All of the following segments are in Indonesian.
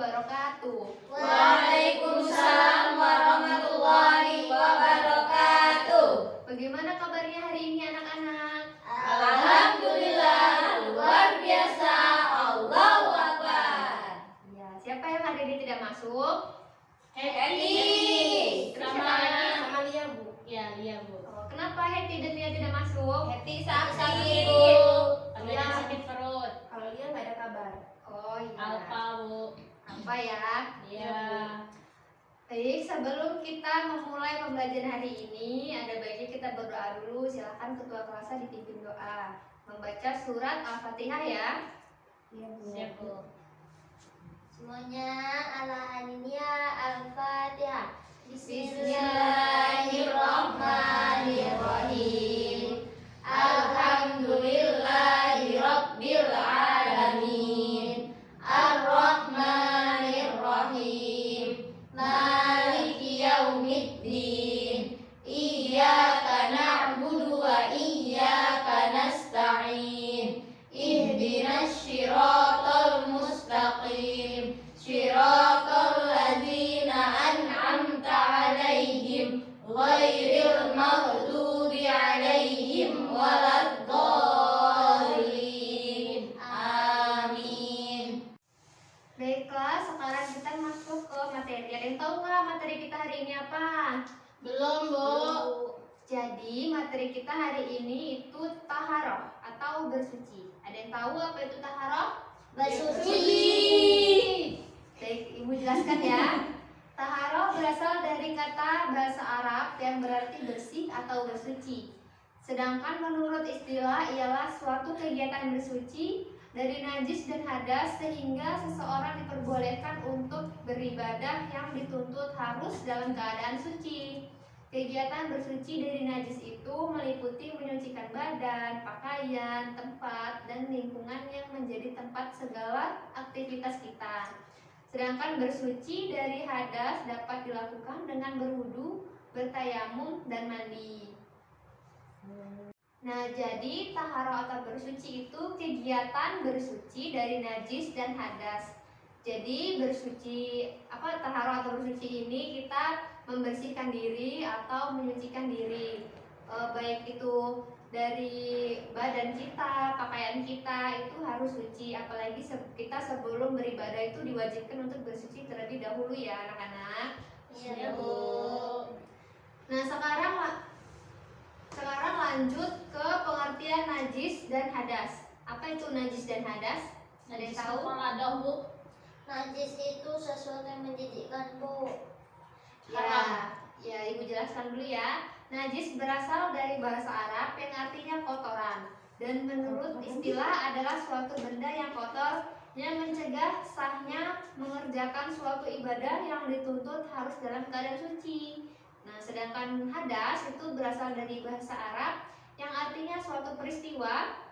wabarakatuh. Waalaikumsalam warahmatullahi wabarakatuh. Bagaimana kabarnya hari ini anak-anak? Alhamdulillah, luar biasa. Allahu Akbar. Ya, siapa yang hari ini tidak masuk? Heti. Terus siapa lagi? Sama Lia, Bu. Ya, Lia, Bu. Oh, kenapa Heti dan Lia tidak masuk? Heti sakit. Lia sakit perut. Kalau Lia nggak ada kabar. Oh iya. Alpa, Bu. Apa ya? Iya. Baik, sebelum kita memulai pembelajaran hari ini, ada baiknya kita berdoa dulu. Silahkan ketua kelasnya dipimpin doa. Membaca surat Al-Fatihah ya. Iya, Bu. Siap, Bu. Semuanya ala aniniya al-fatihah. Bismillahirrahmanirrahim. Alhamdulillahirabbil alamin. Ar-Rahmanirrahim. Maliki yaumiddin. Iyyaka na'budu wa iyyaka nasta'in. Ihdinas shiratal mustaqim. Shiratal ladzina an'amta 'alaihim ghairil maghdubi 'alaihim waladdallin. Amin. Baiklah, sekarang kita masuk ke materi. Ada yang tahu nggak materi kita hari ini apa? Belum, Bu. Jadi materi kita hari ini itu taharoh atau bersuci. Ada yang tahu apa itu taharoh? Baik, Ibu jelaskan ya. Taharoh berasal dari kata bahasa Arab yang berarti bersih atau bersuci. Sedangkan menurut istilah ialah suatu kegiatan bersuci dari najis dan hadas sehingga seseorang diperbolehkan untuk beribadah yang dituntut harus dalam keadaan suci. Kegiatan bersuci dari najis itu meliputi menyucikan badan, pakaian, tempat, dan lingkungan yang menjadi tempat segala aktivitas kita. Sedangkan bersuci dari hadas dapat dilakukan dengan berwudu, bertayamum, dan mandi. Nah, jadi taharah atau bersuci itu kegiatan bersuci dari najis dan hadas. Jadi bersuci taharah atau bersuci ini kita membersihkan diri atau menyucikan diri, baik itu dari badan kita, pakaian kita itu harus suci. Apalagi kita sebelum beribadah itu diwajibkan untuk bersuci terlebih dahulu ya anak-anak. Iya, Bu. Nah, sekarang lanjut ke pengertian najis dan hadas. Apa itu najis dan hadas? Ada yang tahu? Ada, Bu. Najis itu sesuatu yang menjijikkan, Bu. Ya, Ibu jelaskan dulu ya. Najis berasal dari bahasa Arab yang artinya kotoran, dan menurut istilah adalah suatu benda yang kotor yang mencegah sahnya mengerjakan suatu ibadah yang dituntut harus dalam keadaan suci. Nah, sedangkan hadas itu berasal dari bahasa Arab yang artinya suatu peristiwa,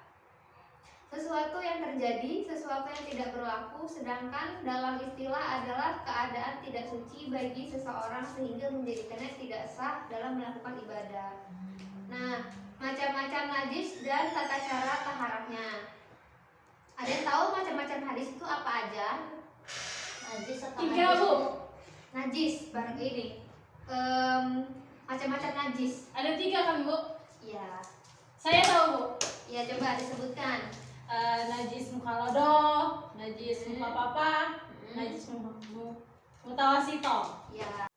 sesuatu yang terjadi, sesuatu yang tidak berlaku, sedangkan dalam istilah adalah keadaan tidak suci bagi seseorang sehingga menjadikannya tidak sah dalam melakukan ibadah. Nah, macam-macam najis dan tata cara taharahnya. Ada yang tahu macam-macam hadis itu apa aja? Najis atau 3, hadis, Bu. Najis, barang ini. Macam-macam najis. Ada 3 kan, Bu? Iya. Saya tahu, Bu. Iya, coba disebutkan. Najis mukalodo, najis muka papa, najis mutawasito. Ya.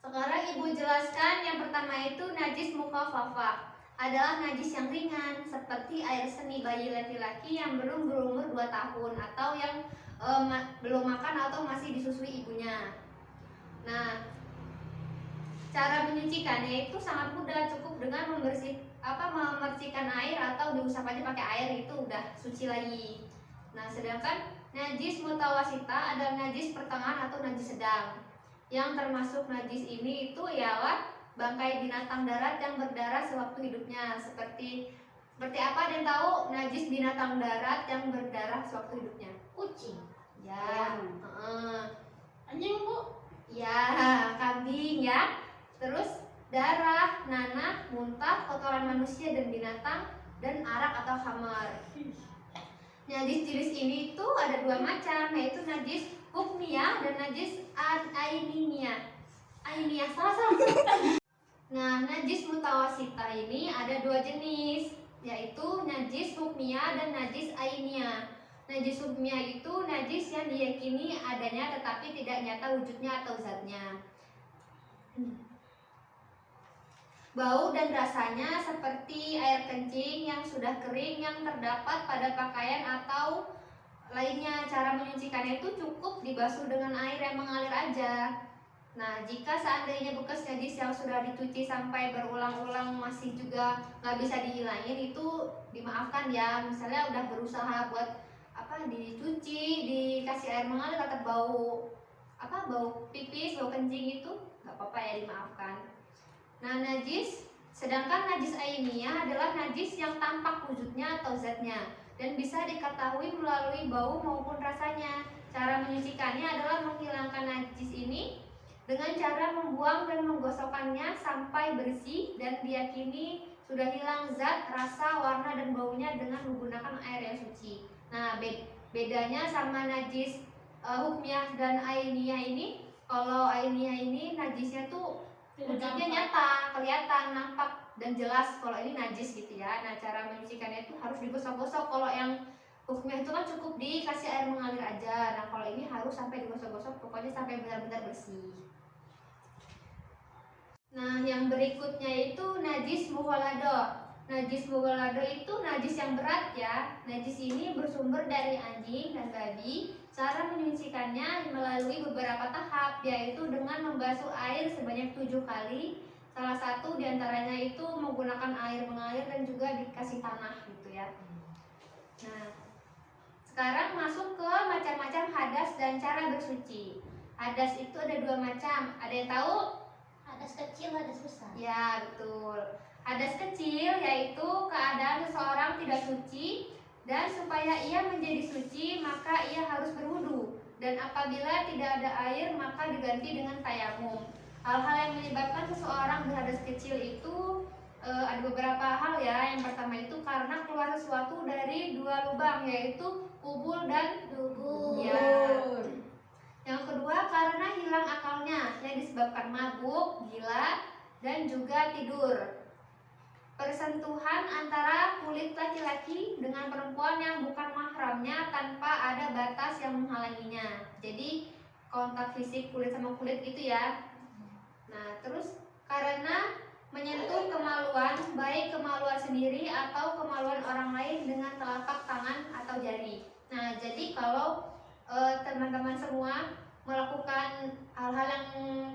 Sekarang Ibu jelaskan yang pertama itu najis mukhaffafah. Adalah najis yang ringan seperti air seni bayi laki-laki yang belum berumur 2 tahun atau yang belum makan atau masih disusui ibunya. Nah, cara menyucikannya itu sangat mudah, cukup dengan memercikan air atau diusap aja pakai air itu udah suci lagi. Nah, sedangkan najis mutawasita adalah najis pertengahan atau najis sedang. Yang termasuk najis ini itu ialah bangkai binatang darat yang berdarah sewaktu hidupnya. Seperti apa, ada yang tahu najis binatang darat yang berdarah sewaktu hidupnya? kucing. Ya, Anjing, Bu. ya, kambing ya. Terus darah, nanah, muntah, kotoran manusia dan binatang, dan arak atau khamar. Nah, jenis ini itu ada dua macam, yaitu najis hukmiyah dan najis ainiyah. Ainiyah salah. Nah, najis mutawasitah ini ada dua jenis, yaitu najis hukmiyah dan najis ainiyah. Najis hukmiyah itu najis yang diyakini adanya tetapi tidak nyata wujudnya atau zatnya. Bau dan rasanya seperti air kencing yang sudah kering yang terdapat pada pakaian atau lainnya. Cara menyucikannya itu cukup dibasuh dengan air yang mengalir aja. Nah, jika seandainya bekas najis yang sudah dicuci sampai berulang-ulang masih juga nggak bisa dihilangin, itu dimaafkan ya. Misalnya udah berusaha buat dicuci, dikasih air mengalir tetap bau bau pipis, bau kencing, itu nggak apa-apa ya, dimaafkan. Nah, sedangkan najis ainiyah adalah najis yang tampak wujudnya atau zatnya dan bisa diketahui melalui bau maupun rasanya. Cara menyucikannya adalah menghilangkan najis ini dengan cara membuang dan menggosokkannya sampai bersih dan diyakini sudah hilang zat, rasa, warna, dan baunya dengan menggunakan air yang suci. Nah, bedanya sama najis hukmiyah dan ainiyah ini, kalau ainiyah ini najisnya tuh wujudnya nyata, kelihatan, nampak dan jelas kalau ini najis gitu ya. Nah, cara menyucikannya itu harus digosok-gosok. Kalau yang hukmiyah itu kan cukup dikasih air mengalir aja. Nah, kalau ini harus sampai digosok-gosok, pokoknya sampai benar-benar bersih. Nah, yang berikutnya itu najis mughalladah. Najis mughalladah itu najis yang berat ya. Najis ini bersumber dari anjing dan babi. Cara menyucikannya melalui beberapa tahap, yaitu dengan membasuh air sebanyak 7 kali. Salah satu diantaranya itu menggunakan air mengalir dan juga dikasih tanah gitu ya. Nah, sekarang masuk ke macam-macam hadas dan cara bersuci. Hadas itu ada dua macam. Ada yang tahu? Hadas kecil, hadas besar. Ya, betul. Hadas kecil yaitu keadaan seseorang tidak suci, dan supaya ia menjadi suci maka ia harus berwudu, dan apabila tidak ada air maka diganti dengan tayamum. Hal-hal yang menyebabkan seseorang berhadas kecil itu ada beberapa hal ya. Yang pertama itu karena keluar sesuatu dari dua lubang, yaitu kubul dan dubur. Ya. Yang kedua karena hilang akalnya yang disebabkan mabuk, gila, dan juga tidur. Persentuhan antara kulit laki-laki dengan perempuan yang bukan mahramnya tanpa ada batas yang menghalanginya. Jadi kontak fisik kulit sama kulit gitu ya. Nah, terus karena menyentuh kemaluan, baik kemaluan sendiri atau kemaluan orang lain dengan telapak tangan atau jari. Nah, jadi kalau teman-teman semua melakukan hal-hal yang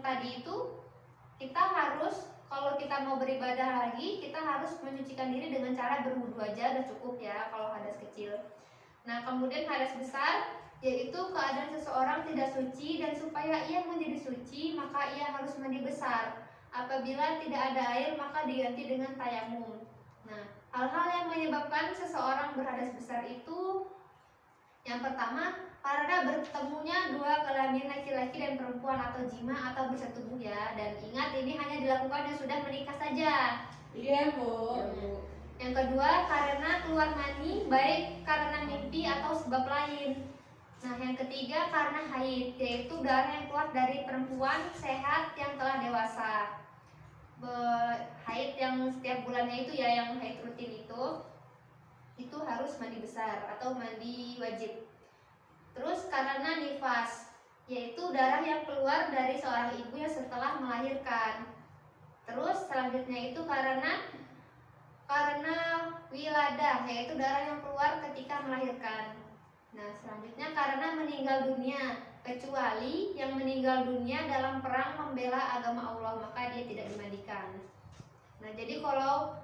tadi itu, kita harus, kalau kita mau beribadah lagi, kita harus mencucikan diri dengan cara berwudu aja udah cukup ya kalau hadas kecil. Nah, kemudian hadas besar yaitu keadaan seseorang tidak suci, dan supaya ia menjadi suci maka ia harus mandi besar. Apabila tidak ada air maka diganti dengan tayamum. Nah, hal-hal yang menyebabkan seseorang berhadas besar itu, yang pertama karena bertemunya dua kelamin laki-laki dan perempuan atau jima atau bersetubuh ya. Dan ingat, ini hanya dilakukan yang sudah menikah saja. Iya, Bu. Yang kedua karena keluar mani, baik karena mimpi atau sebab lain. Nah, yang ketiga karena haid, yaitu darah yang keluar dari perempuan sehat yang telah dewasa. Haid yang setiap bulannya itu ya, yang haid rutin itu harus mandi besar atau mandi wajib. Terus karena nifas, yaitu darah yang keluar dari seorang ibu yang setelah melahirkan. Terus selanjutnya itu karena wiladah, yaitu darah yang keluar ketika melahirkan. Nah, selanjutnya karena meninggal dunia, kecuali yang meninggal dunia dalam perang membela agama Allah, maka dia tidak dimandikan. Nah, jadi kalau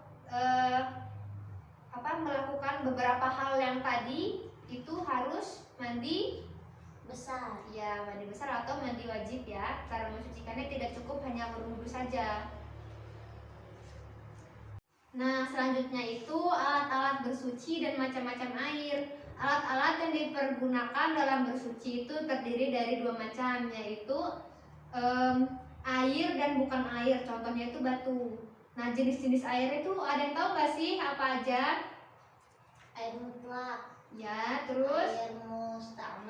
melakukan beberapa hal yang tadi itu harus mandi Besar. ya, mandi besar atau mandi wajib ya. Cara mensucikannya tidak cukup hanya berwudu saja. Nah, selanjutnya itu alat-alat bersuci dan macam-macam air. Alat-alat yang dipergunakan dalam bersuci itu terdiri dari dua macam, yaitu air dan bukan air. Contohnya itu batu. Nah, jenis-jenis air itu ada yang tahu nggak sih apa aja? Air mutlak. Ya, terus Air musta'mal.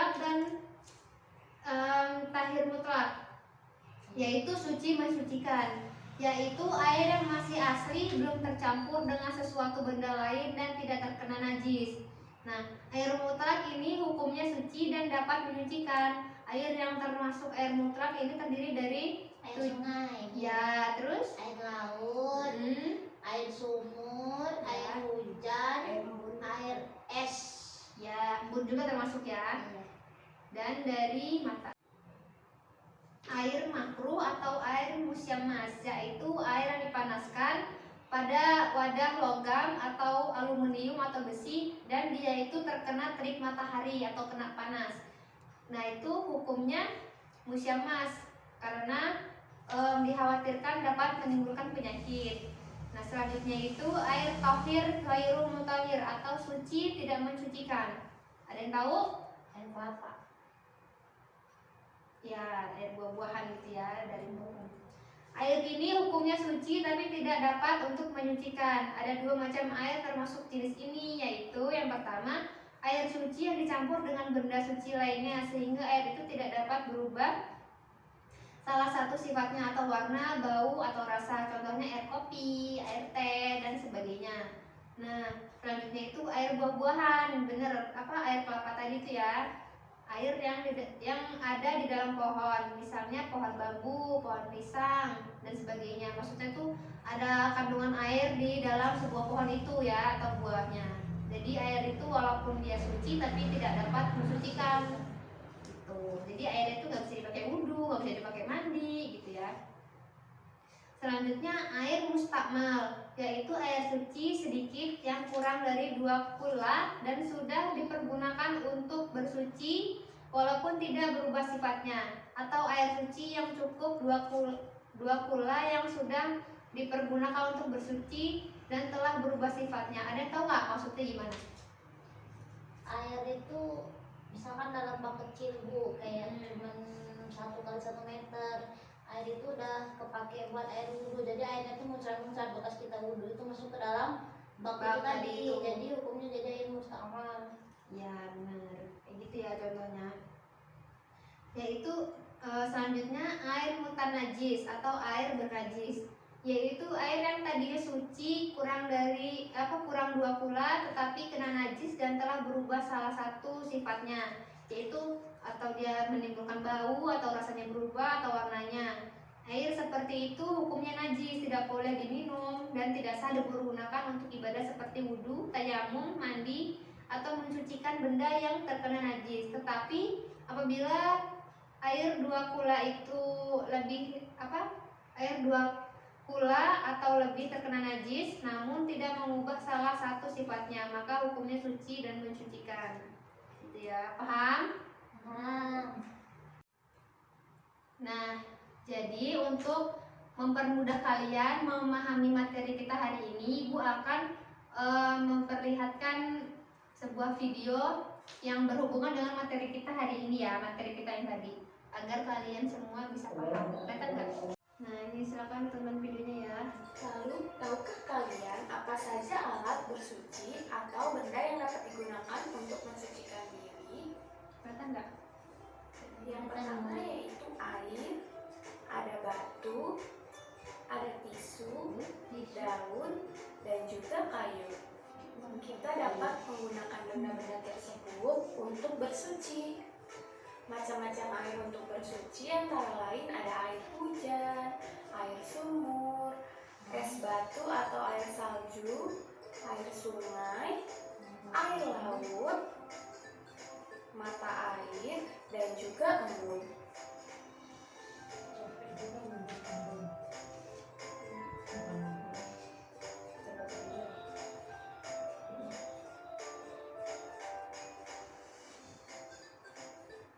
mutlak dan tahir mutlak, yaitu suci mensucikan, yaitu air yang masih asli belum tercampur dengan sesuatu benda lain dan tidak terkena najis. Nah, air mutlak ini hukumnya suci dan dapat menyucikan. Air yang termasuk air mutlak ini terdiri dari Air sungai, ya, terus air laut, air sumur, Ya. air hujan, air es. ya, embun juga termasuk ya. Iya. Dan dari mata. Air makruh atau air musyamas, yaitu air yang dipanaskan pada wadah logam atau aluminium atau besi dan dia itu terkena terik matahari atau kena panas. Nah, itu hukumnya musyamas karena dikhawatirkan dapat menimbulkan penyakit. Nah, selanjutnya itu air tahir ghairul mutahhir atau suci tidak mensucikan. Ada yang tahu? Air kelapa. Ya, air buah-buahan gitu ya, dari buah. Air ini hukumnya suci tapi tidak dapat untuk menyucikan. Ada dua macam air termasuk jenis ini, yaitu yang pertama air suci yang dicampur dengan benda suci lainnya sehingga air itu tidak dapat berubah salah satu sifatnya atau warna, bau atau rasa. Contohnya air kopi, air teh dan sebagainya. Nah, selanjutnya itu air buah-buahan, bener apa air kelapa tadi itu ya. Air yang ada di dalam pohon, misalnya pohon bambu, pohon pisang dan sebagainya. Maksudnya itu ada kandungan air di dalam sebuah pohon itu ya, atau buahnya. Jadi air itu walaupun dia suci tapi tidak dapat mensucikan gitu. Jadi air itu nggak bisa dipakai wudhu, nggak bisa dipakai mandi gitu ya. Selanjutnya air mustakmal, yaitu air suci sedikit yang kurang dari 2 kula dan sudah dipergunakan untuk bersuci walaupun tidak berubah sifatnya, atau air suci yang cukup 2 kula yang sudah dipergunakan untuk bersuci dan telah berubah sifatnya. Ada yang tahu nggak maksudnya gimana? Air itu misalkan dalam bak kecil bu, kayak cuman 1 kali 1 meter. Air itu udah kepake buat air wudhu, jadi airnya itu muncrat-muncrat bekas kita wudhu itu masuk ke dalam bak itu tadi itu. jadi hukumnya jadi air mustakmal. Ya benar, kayak gitu ya contohnya. Yaitu selanjutnya air mutanajis atau air bernajis, yaitu air yang tadinya suci kurang 2 kula tetapi kena najis dan telah berubah salah satu sifatnya, yaitu atau dia menimbulkan bau atau rasanya berubah atau warnanya. Air seperti itu hukumnya najis, tidak boleh diminum dan tidak sah dipergunakan untuk ibadah seperti wudhu, tayamum, mandi atau mensucikan benda yang terkena najis. Tetapi apabila air 2 kula itu air 2 kula atau lebih terkena najis namun tidak mengubah salah satu sifatnya, maka hukumnya suci dan mensucikan. Gitu ya, paham? Nah, jadi untuk mempermudah kalian memahami materi kita hari ini, Ibu akan memperlihatkan sebuah video yang berhubungan dengan materi kita hari ini ya, materi kita yang tadi, agar kalian semua bisa paham. Kelihatan nggak? Nah, ini silakan tonton videonya ya. Lalu, tahukah kalian apa saja alat bersuci atau benda yang dapat digunakan untuk mensucikan diri? Kelihatan nggak? Yang pertama yaitu air, ada batu, ada tisu, daun, dan juga kayu. Kita dapat menggunakan benda-benda tersebut untuk bersuci. Macam-macam air untuk bersuci antara lain ada air hujan, air sumur, es batu atau air salju, air sungai, air laut, mata air, dan juga embun.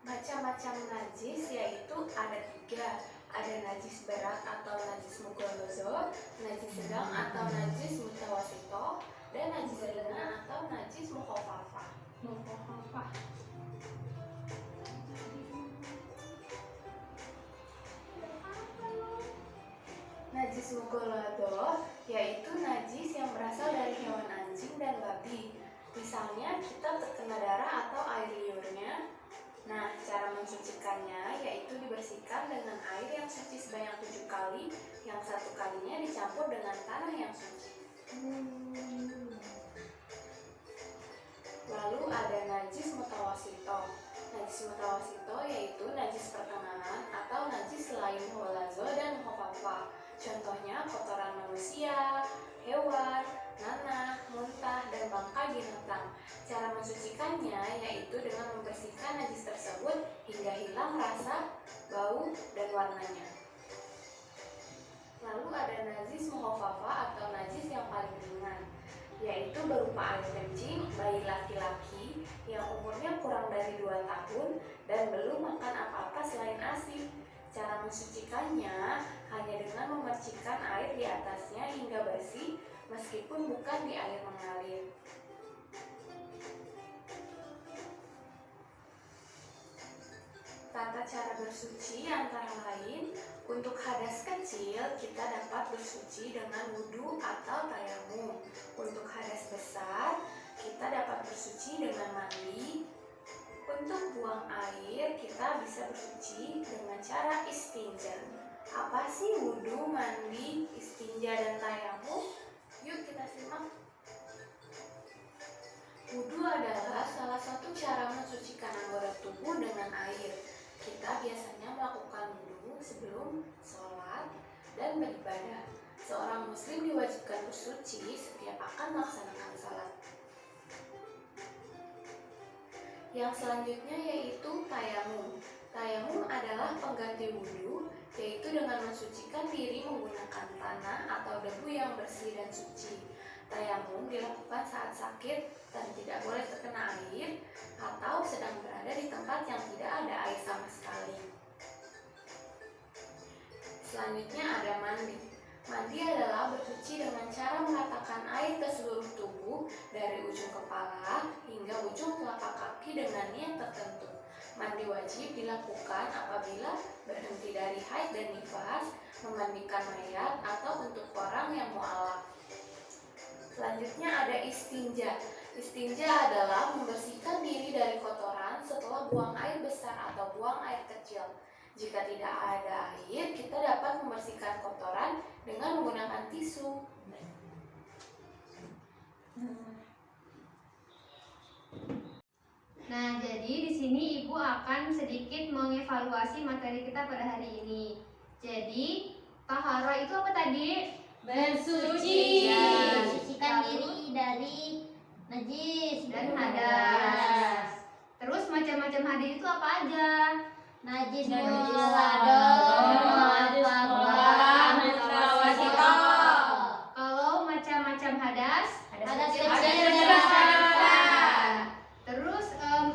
Macam-macam najis yaitu ada 3. Ada najis berat atau najis mughalladhah, najis sedang atau najis mutawassithah, dan najis ringan atau najis mukhaffafah. Najis mughalladhah yaitu najis yang berasal dari hewan anjing dan babi. Misalnya kita terkena darah atau air liurnya, Nah, cara mensucikannya yaitu dibersihkan dengan air yang suci sebanyak 7 kali, yang 1 kalinya dicampur dengan tanah yang suci. Lalu ada najis mutawasito. Najis mutawasito yaitu najis pertengahan atau najis selain mughalazo dan mukhaffafa. Contohnya kotoran manusia, hewan, nanah, muntah, dan bangkai binatang. Cara mensucikannya yaitu dengan membersihkan najis tersebut hingga hilang rasa, bau, dan warnanya. Lalu ada najis mukhaffafa atau najis yang paling ringan, yaitu berupa air kencing bayi laki-laki yang umurnya kurang dari 2 tahun dan belum makan apa-apa selain ASI. Cara mensucikannya hanya dengan memercikkan air di atasnya hingga bersih, meskipun bukan di air mengalir. Tata cara bersuci antara lain, untuk hadas kecil kita dapat bersuci dengan wudhu atau tayamum. Untuk hadas besar kita dapat bersuci dengan mandi. Untuk buang air kita bisa bersuci dengan cara istinja. Apa sih wudhu, mandi, istinja, dan tayamum? Yuk kita simak. Wudhu adalah salah satu cara mensucikan anggota tubuh dengan air. Kita biasanya melakukan wudhu sebelum sholat dan beribadah. Seorang muslim diwajibkan bersuci setiap akan melaksanakan sholat. Yang selanjutnya yaitu tayamum. Tayamum adalah pengganti wudhu, yaitu dengan mensucikan diri menggunakan tanah atau debu yang bersih dan suci. Tayamum dilakukan saat sakit dan tidak boleh terkena air atau sedang berada di tempat yang tidak ada air sama sekali. Selanjutnya ada mandi. Mandi adalah bersuci dengan cara meratakan air ke seluruh tubuh dari ujung kepala hingga ujung telapak kaki dengan niat tertentu. Mandi wajib dilakukan apabila berhenti dari haid dan nifas, memandikan mayat, atau untuk orang yang mu'alaf. Selanjutnya ada istinja. Istinja adalah membersihkan diri dari kotoran setelah buang air besar atau buang air kecil. Jika tidak ada air, kita dapat membersihkan kotoran dengan menggunakan tisu. Nah, jadi di sini Ibu akan sedikit mengevaluasi materi kita pada hari ini. Jadi, tahara itu apa tadi? Bersuci. Ya. Mensucikan diri dari najis Dan hadas. Terus macam-macam hadas itu apa aja? najis Najis mutawasito. Kalau macam-macam hadas Hadas kecil, kecil hadas dan besar. Terus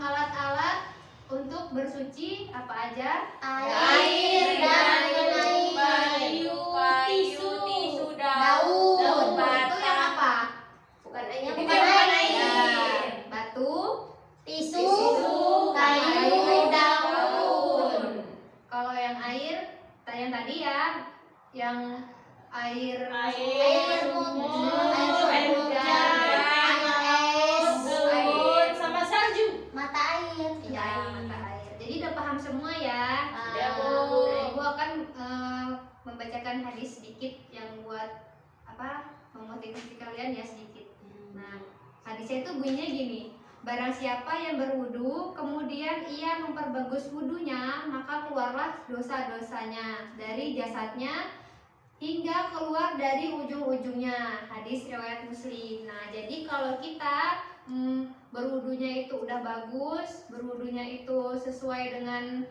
alat-alat untuk bersuci apa aja? air dan Kayu, tisu, daun. Itu yang apa? Bukan air. Yang bukan air. Ya. Batu, tisu, kayu, kayu, daun. Kalau yang air, yang tadi ya, yang air Air sumur, air air hujan, air es, Daun sama salju. mata air. ya, mata air. Jadi udah paham semua ya. Ya, Bu. Nah, Ibu akan membacakan hadis sedikit yang buat memotivasi kalian ya sedikit. Nah, hadisnya itu bunyinya gini. Barang siapa yang berwudu, kemudian ia memperbagus wudunya, maka keluarlah dosa-dosanya dari jasadnya hingga keluar dari ujung-ujungnya. Hadis riwayat Muslim. Nah, jadi kalau kita berwudunya itu udah bagus, berwudunya itu sesuai dengan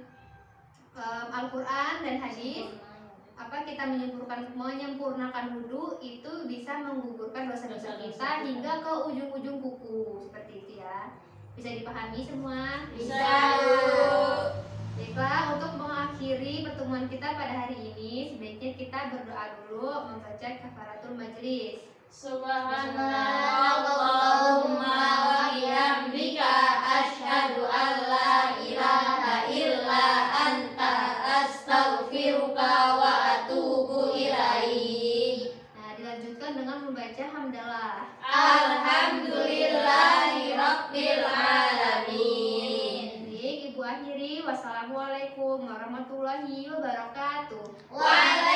Al-Quran dan hadis, kita menyempurnakan wudu itu bisa menggugurkan dosa-dosa kita hingga ke ujung-ujung kuku, seperti itu ya. Bisa dipahami semua? Bisa. Baiklah, untuk mengakhiri pertemuan kita pada hari ini, sebaiknya kita berdoa dulu membaca kafaratul majlis. Subhanallahumma wa bihamdika asyhadu an la ilaha illa anta astaghfiruka wa atubu ilaik. Nah, dilanjutkan dengan membaca hamdalah. Alhamdulillahi rabbil alamin. Baik, Ibu akhiri. Wassalamualaikum warahmatullahi wabarakatuh. Waalaikumsalam